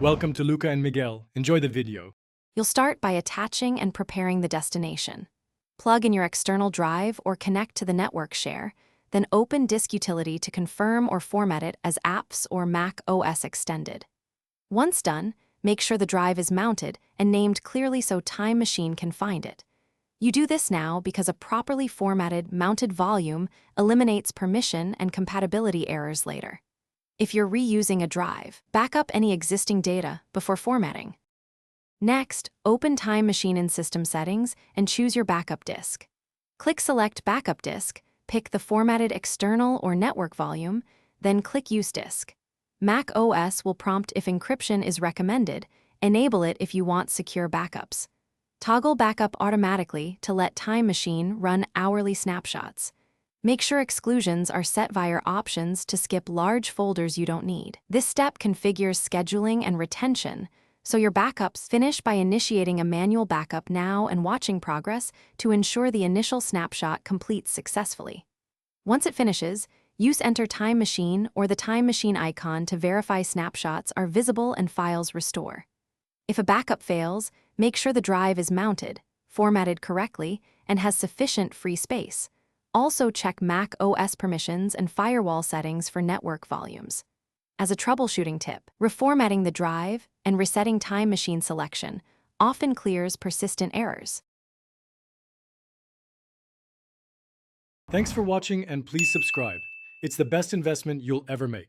Welcome to Luca and Miguel. Enjoy the video. You'll start by attaching and preparing the destination. Plug in your external drive or connect to the network share, then open Disk Utility to confirm or format it as apps or Mac OS extended. Once done, make sure the drive is mounted and named clearly so Time Machine can find it. You do this now because a properly formatted mounted volume eliminates permission and compatibility errors later. If you're reusing a drive, back up any existing data before formatting. Next, open Time Machine in System Settings and choose your backup disk. Click Select Backup Disk, pick the formatted external or network volume, then click Use Disk. Mac OS will prompt if encryption is recommended. Enable it if you want secure backups. Toggle Backup automatically to let Time Machine run hourly snapshots. Make sure exclusions are set via options to skip large folders you don't need. This step configures scheduling and retention, so your backups finish by initiating a manual backup now and watching progress to ensure the initial snapshot completes successfully. Once it finishes, use Enter Time Machine or the Time Machine icon to verify snapshots are visible and files restore. If a backup fails, make sure the drive is mounted, formatted correctly, and has sufficient free space. Also check Mac OS permissions and firewall settings for network volumes. As a troubleshooting tip, reformatting the drive and resetting Time Machine selection often clears persistent errors. Thanks for watching and please subscribe. It's the best investment you'll ever make.